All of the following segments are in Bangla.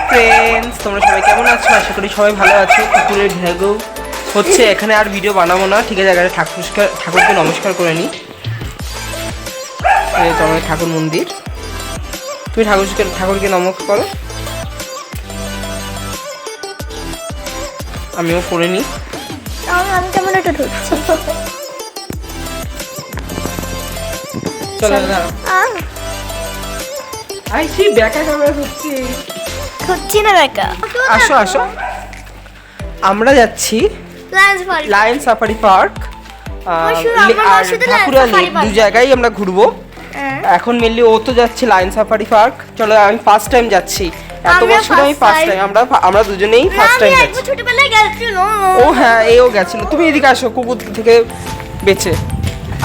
ফ্রেন্ডস, তোমরা সবাই কেমন আছো? আশা করি সবাই ভালো আছো। কুকুরের ঘেউ হচ্ছে, এখানে আর ভিডিও বানাবো না, ঠিক আছে? আগে ঠাকুরকে নমস্কার করে নিই। তো আমাদের ঠাকুর মন্দির, তুমি ঠাকুরকে নমস্কার করো, আমিও করে নিই। আমি কেমন একটা ঢুকছি। চলো আইসি ব্যাকা ক্যামেরা হচ্ছে, হচ্ছি না দেখা। আসো আসো, আমরা যাচ্ছি লায়ন সাফারি পার্ক আর ঠাকুরালি, দু জায়গায় আমরা ঘুরবো এখন। মেনলি ও তো যাচ্ছে লায়ন সাফারি পার্ক, চলো আমি ফার্স্ট টাইম যাচ্ছি, এত বছর আমি ফার্স্ট টাইম, আমরা দুজনেই ফার্স্ট টাইম যাচ্ছি। ছোটবেলায় গেছিল। ও হ্যাঁ, এও গেছিল। তুমি এদিকে আসো, কুকুর থেকে বেঁচে।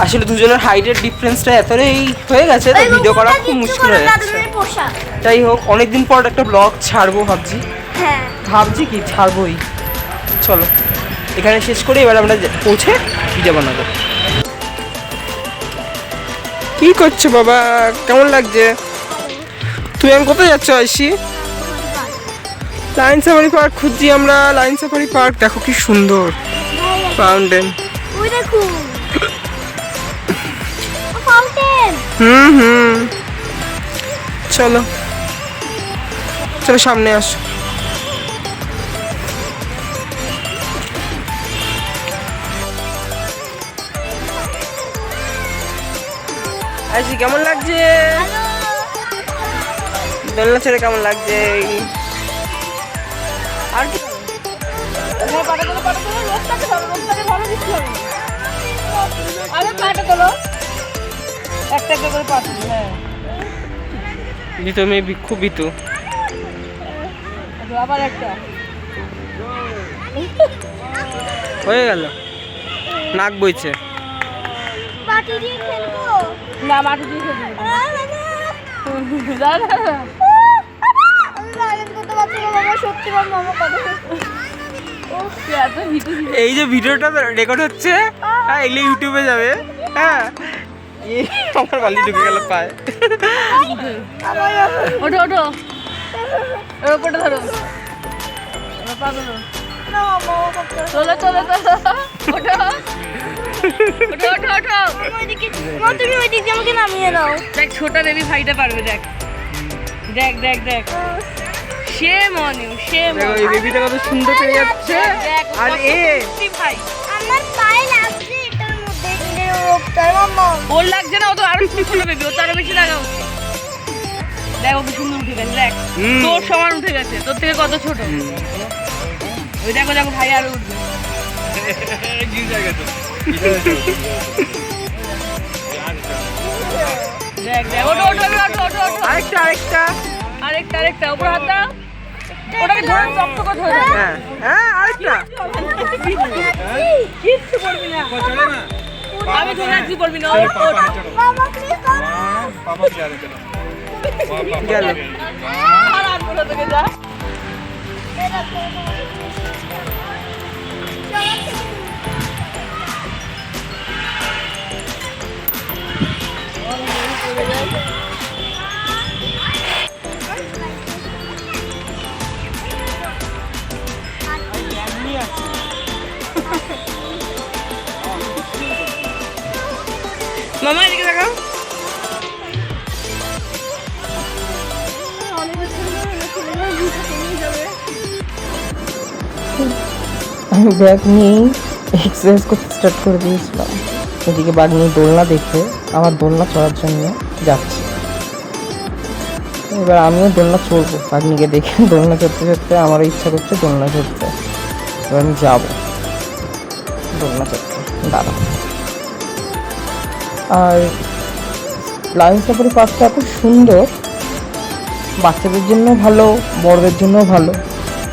আসলে দুজনের হাইটের ডিফারেন্সটা এতটাই হয়ে গেছে, তো ভিডিও করা খুব মুশকিল হয়ে যাচ্ছে। যাই হোক, অনেকদিন পর একটা ব্লগ ছাড়বো ভাবছি। ভাবছি কি ছাড়বোই। চলো এখানে শেষ করে এবার আমরা পৌঁছে ভিডিও বানাবো। কি করছো বাবা, কেমন লাগছে? তুমি আমি কোথায় যাচ্ছ আইসি? লায়ন সাফারি পার্ক খুঁজছি আমরা। লায়ন সাফারি পার্ক দেখো কি সুন্দর ফাউন্টেন। ওই দেখো ফাউন্টেন। চলো চলো সামনে আসো। আইসি কেমন লাগছে? দোলনা ছেড়ে কেমন লাগছে? আর কি ভিতু মেয়ে খুব ভিতু। আবার একটা হয়ে গেল, নাক বইছে। মাটি দিয়ে খেলবো না, মাটি দিয়ে খেলবো। এই যে ভিডিওটা রেকর্ড হচ্ছে, হ্যাঁ এগুলো ইউটিউবে যাবে। হ্যাঁ আমার বালি ঢুকে গেল পায়ে। ওঠো ওঠো, ওপরে ধরো, পা ধরো, চলো চলো চলো, ওঠো ওঠো ওঠো ওঠো। তুমি ওই দিক দিয়ে আমাকে নামিয়ে নাও। দেখ ছোট বেবি ভাইটা পারবে, দেখ দেখ দেখ দেখ, সে মনে সে দেখো এই বেবিটা কত সুন্দর পেয়ে যাচ্ছে। আর এ ভাই আমার পায়ে লাগছে এটার মধ্যে, এর রোগটা মাম্মা। ওর লাগছে না, ও তো আরো ছোট বেবি, ও তো আরো বেশি লাগা উচিত। দেখ ও কি সুন্দর উঠে গেছে, দেখ তোর সমান উঠে গেছে, তোর থেকে কত ছোট। ওই দেখো দেখো ভাই আরো উঠবে। দেখ দেখ, ওঠো ওঠো ওঠো ওঠো ওঠো। আরেকটা আরেকটা আরেকটা আরেকটা, উপরে হাত দাও, ওটাকে ধরে শক্ত করে ধরে। হ্যাঁ হ্যাঁ আরেকটা। কিচ্ছু করবি না, আমি ধরে আছি, বলবি না। মামা প্লিজ গেল। আর আর বলে তোকে যা। মামা এদিকে দেখাও। আমি ব্যাগ নিয়েই এক্সারসাইজ করতে স্টার্ট করে দিয়েছিলাম। এদিকে ব্যাগ নিয়ে দোলনা দেখে আমার দোলনা চড়ার জন্য যাচ্ছি। এবার আমিও দোলনা চড়বো, বাগনিকে দেখে দোলনা চড়তে চড়তে আমারও ইচ্ছা করছে দোলনা চড়তে। এবার আমি যাবো দোলনা চড়তে, দাঁড়া। আর লায়ন সাফারি পার্কটা খুব সুন্দর, বাচ্চাদের জন্য ভালো, বড়দের জন্য ভালো।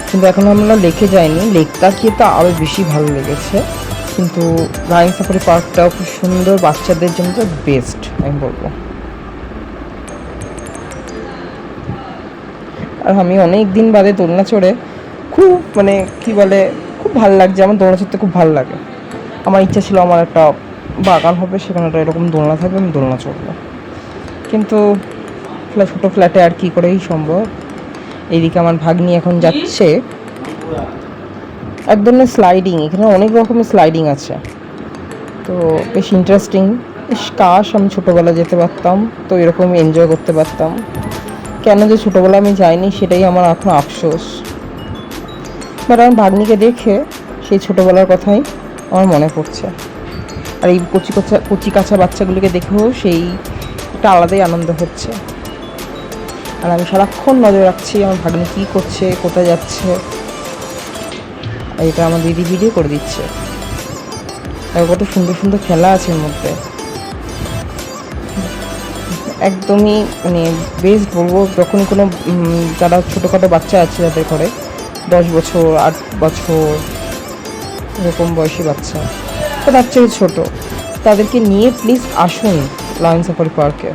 কিন্তু এখন আমরা লেকে যাইনি, লেকটা গিয়ে তো আরও বেশি ভালো লেগেছে। কিন্তু লায়ন সাফারি পার্কটাও খুব সুন্দর, বাচ্চাদের জন্য তো বেস্ট আমি বলবো। আর আমি অনেক দিন বাদে দোলনা চড়ে খুব মানে কি বলে খুব ভালো লাগছে। আমার দোলনা চড়তে খুব ভালো লাগে। আমার ইচ্ছা ছিল আমার একটা বাগান হবে, সেখানে একটা এরকম দোলনা থাকবে, আমি দোলনা চড়বো। কিন্তু ছোটো ফ্ল্যাটে আর কী করেই সম্ভব। এইদিকে আমার ভাগ্নি এখন যাচ্ছে এক ধরনের স্লাইডিং, এখানে অনেক রকমের স্লাইডিং আছে, তো বেশ ইন্টারেস্টিং। কাশ আমি ছোটোবেলা যেতে পারতাম, তো এরকম এনজয় করতে পারতাম। কেন যে ছোটোবেলা আমি যাইনি সেটাই আমার এখন আফসোস। বাট আমার ভাগ্নিকে দেখে সেই ছোটোবেলার কথাই আমার মনে পড়ছে। আর এই কচি কাঁচা বাচ্চাগুলিকে দেখেও সেই একটা আলাদাই আনন্দ হচ্ছে। আর আমি সারাক্ষণ নজর রাখছি আমার ভাগ্নি কী করছে, কোথায় যাচ্ছে। আর এটা আমার দিদি ভিডিও করে দিচ্ছে। আর কত সুন্দর সুন্দর খেলা আছে এর মধ্যে, একদমই মানে বেশ বলবো। যখনই কোনো যারা ছোটোখাটো বাচ্চা আছে যাদের ঘরে 10 বছর 8 বছর এরকম বয়সী বাচ্চা, তো তার চেয়ে ছোটো, তাদেরকে নিয়ে প্লিজ আসুন লায়ন সাফারি পার্কে।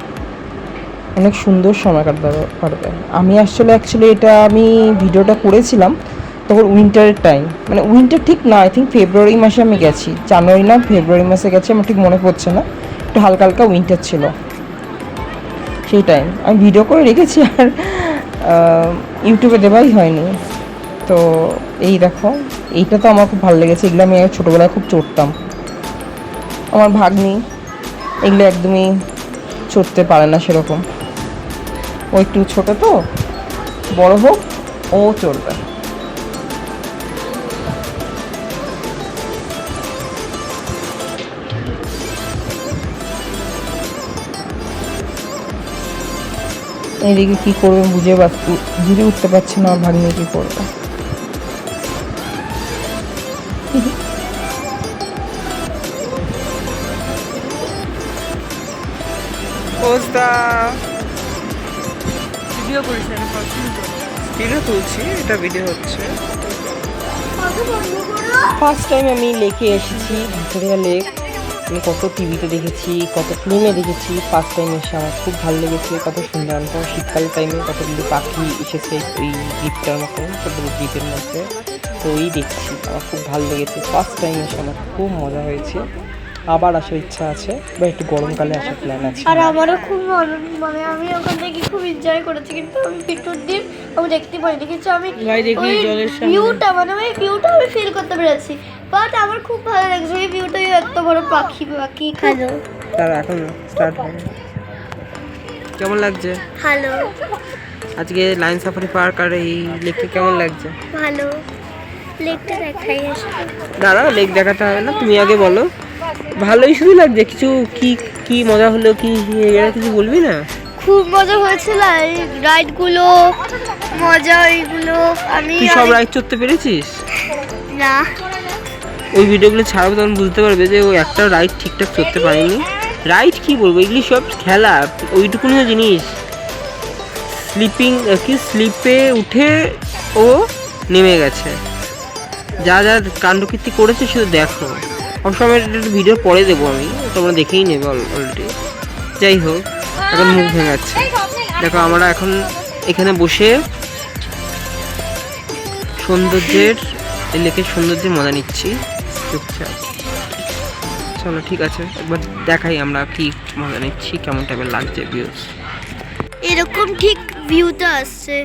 অনেক সুন্দর সময় কাটাতে পারবে। আমি অ্যাকচুয়ালি এটা আমি ভিডিওটা করেছিলাম তখন উইন্টারের টাইম, মানে উইন্টার ঠিক না, আই থিঙ্ক ফেব্রুয়ারি মাসে আমি গেছি, জানুয়ারি না ফেব্রুয়ারি মাসে গেছি, আমার ঠিক মনে পড়ছে না। একটু হালকা হালকা উইন্টার ছিল সেই টাইম। আমি ভিডিও করে রেখেছি আর ইউটিউবে দেওয়াই হয়নি। তো এই দেখো, এইটা তো আমার খুব ভালো লেগেছে। এগুলো আমি ছোটোবেলায় খুব চড়তাম। আমার ভাগ্নি এগুলো একদমই চড়তে পারে না সেরকম, ও একটু ছোটো, তো বড় হোক ও চড়বে। এইদিকে কী করবে বুঝে উঠতে পারছি না আমার ভাগ্নি কী করবে। ভিডিও করিস না, ভিডিও তুলছি, এটা ভিডিও হচ্ছে। ফার্স্ট টাইম আমি লেকে এসেছি, ভিক্টোরিয়া লেক। আমি কত টিভিতে দেখেছি, কত ফিল্মে দেখেছি, ফার্স্ট টাইম এসে আমার খুব ভালো লেগেছে। কত সুন্দর, শীতকাল টাইমে কতগুলো পাখি এসেছে ওই দ্বীপটার মতো, কতগুলো দ্বীপের মধ্যে, তো ওই দেখছি, আমার খুব ভালো লেগেছে। ফার্স্ট টাইম এসে আমার খুব মজা হয়েছে। আবার আসার ইচ্ছা আছে, বা একটু গরমকালে আসার প্ল্যান আছে। আর আমারও খুব মানে আমি ওখান থেকে খুব এনজয় করেছি, কিন্তু আমি পিটুর দিন আমি দেখতে পাইনি, কিন্তু আমি ভাই দেখি ওই জলের সামনে ভিউটা মানে ওই ভিউটা আমি ফিল করতে পেরেছি। বাট আমার খুব ভালো লাগছে ওই ভিউটা, এত বড় পাখি হ্যালো তারা এখন স্টার্ট হবে। কেমন লাগছে হ্যালো আজকে লায়ন সাফারি পার্ক আর এই লেকটা কেমন লাগছে? ভালো, লেকটা দেখাই আসবে। দাঁড়াও, লেক দেখাতে হবে না, তুমি আগে বলো। ভালোই শুধু লাগছে, কিছু কি কি মজা হলো, কি এরা কিছু বলবি না? খুব মজা হয়েছিল এই রাইডগুলো, মজা এইগুলো। আমি তুই সব রাইড চড়তে পেরেছিস? না, ওই ভিডিওগুলো ছাড়াবো তখন বুঝতে পারবে যে ও একটা রাইড ঠিকঠাক চড়তে পারেনি। রাইড কি বলবো, এগুলি সব খেলা, ওইটুকুনি জিনিস। স্লিপে উঠে ও নেমে গেছে, যা যা কাণ্ডকীর্তি করেছে শুধু দেখো। সবসময় ভিডিও পরে দেবো আমি, তোমরা দেখেই নেবে অলরেডি। যাই হোক, এখন মুখ ভেঙাচ্ছে। দেখো আমরা এখন এখানে বসে এই লেকের সৌন্দর্যের মজা নিচ্ছি চুপচাপ। চলো ঠিক আছে, একবার দেখাই আমরা কি মজা নিচ্ছি, কেমন টাইপের লাগছে ভিউজ। এরকম ঠিক ভিউটা আসছে,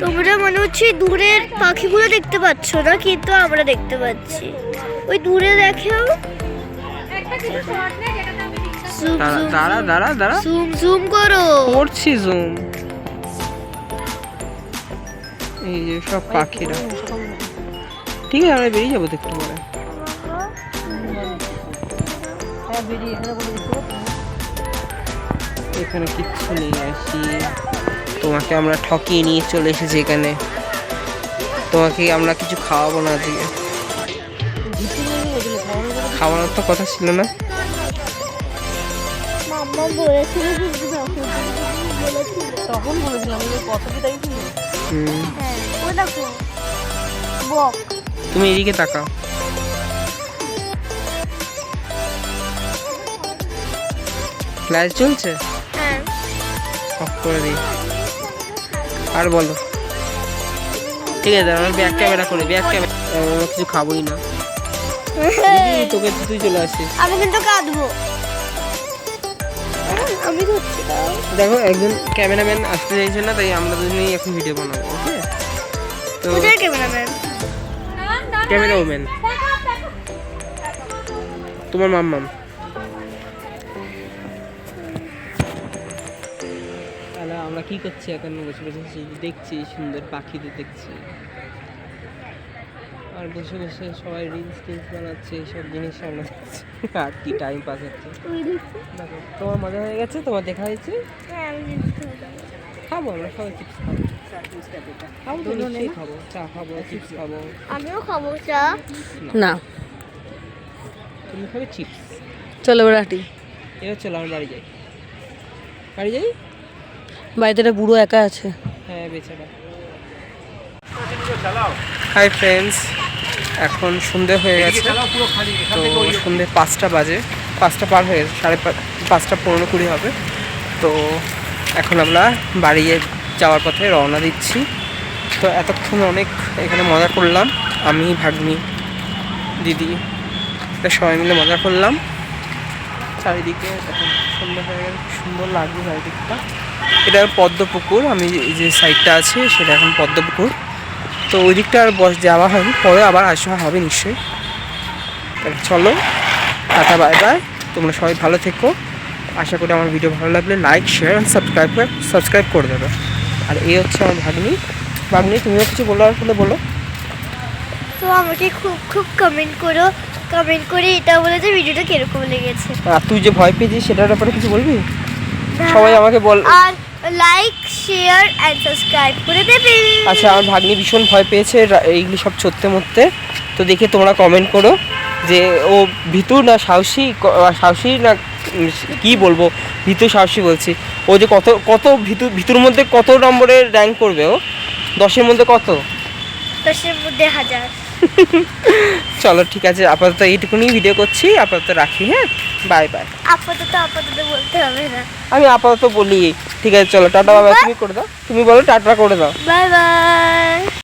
তোমরা মনে হচ্ছে দূরের পাখিগুলো দেখতে পাচ্ছ না, কিন্তু আমরা দেখতে পাচ্ছি। ওই দূরে দেখো, দাঁড়া জুম করো, করছি জুম। এই যে সব পাখিরা, ঠিক আছে আমরা বেরিয়ে যাবো দেখতে পরে। এখানে কিচ্ছু নেই, আসি তোমাকে আমরা ঠকিয়ে নিয়ে চলে এসেছি এখানে। তোমাকে আমরা কিছু খাওয়াবো না আজকে, খাওয়ানোর তো কথা ছিল না। তখন বলেছিলাম কতটা তাই ছিল। তুমি এদিকে তাকাও। ফ্ল্যাশ চলছে, অফ করে দিই। আর বলো, ঠিক আছে আমার ব্যাক ক্যামেরা করে, ব্যাক ক্যামেরা কিছু খাবোই না। তোকে তুই চলে আসিস, আমি কিন্তু কাঁদবো। আমি দেখো একজন ক্যামেরাম্যান আসতে চাইছে না, তাই আমরা দুজনেই এখন ভিডিও বানাবো। ওকে তো কোথায় ক্যামেরাম্যান? ক্যামেরা ওম্যান তোমার মাম্মাম। তাহলে আমরা কি করছি এখন? বসে বসে দেখছি সুন্দর পাখিদের দেখছি, আর বসে বসে সবাই রিলস টিলস বানাচ্ছে, এইসব জিনিস আমরা দেখছি আর কি টাইম পাস হচ্ছে। দেখো তোমার মজা হয়ে গেছে, তোমার দেখা হয়েছে। খাবো আমরা সবাই, চিপস খাবো, খাবো তো নিশ্চয়ই খাবো, চা খাবো, চিপস খাবো। আমিও খাবো চা। না, তুমি খাবে চিপস। চলো এবার হাঁটি। এবার চলো আমরা বাড়ি যাই। বাড়ি যাই। বাড়িতে একটা বুড়ো একা আছে। হ্যাঁ বেচারা। হাই ফ্রেন্ডস, এখন সন্ধে হয়ে গেছে, তো সন্ধে 5টা বাজে, 5টা পার হয়ে গেছে, 5:30 15-20 হবে। তো এখন আমরা বাড়ি যাওয়ার পথে রওনা দিচ্ছি। তো এতক্ষণ অনেক এখানে মজা করলাম, আমি, ভাগ্নি, দিদি, এটা সবাই মিলে মজা করলাম। চারিদিকে এখন সন্ধ্যা হয়ে গেছে, সুন্দর লাগছে চারিদিকটা। এটা পদ্মপুকুর, আমি যে সাইডটা আছে সেটা এখন পদ্মপুকুর। তো ওই দিকটা আর যাওয়া হয়নি, পরে আবার আসা হবে নিশ্চয়ই। তাহলে চলো, টাটা, বাই বাই। তোমরা সবাই ভালো থেকো। আশা করি আমার ভিডিও ভালো লাগলে লাইক, শেয়ার অ্যান্ড সাবস্ক্রাইব করে দেবে। আর এই হচ্ছে আমার ভাগ্নি। ভাগ্নি তুমিও কিছু বলার হলে বলো। তো আমাকে খুব খুব কমেন্ট করে এটা বলে যে ভিডিওটা কিরকম লেগেছে। আর তুই যে ভয় পেয়েছিস সেটার ব্যাপারে কিছু বলবি? হ্যাঁ। সবাই আমাকে বল। আর লাইক, শেয়ার এন্ড সাবস্ক্রাইব করে দেবে। আচ্ছা, আমার ভাগ্নি ভীষণ ভয় পেয়েছে এইগুলি সব চড়তে মরতে। তো দেখে তোমরা কমেন্ট করো যে ও ভীতু না সাহসী না কি বলবো, ভীতু সাহসী বলছি। ও যে কত ভীতুর মধ্যে কত নম্বরের র্যাঙ্ক করবে ও? 10-এর মধ্যে কত? 10-এর মধ্যে 1000। চলো ঠিক আছে, আপাতত এইটুকুনি ভিডিও করছি, আপাতত রাখি। হ্যাঁ, বাই বাই। আপাতত বলতে হবে না, আমি আপাতত বলি। ঠিক আছে চলো, টাটা বাই বাই। তুমি করে দাও, তুমি বলো টাটা করে দাও। Bye bye.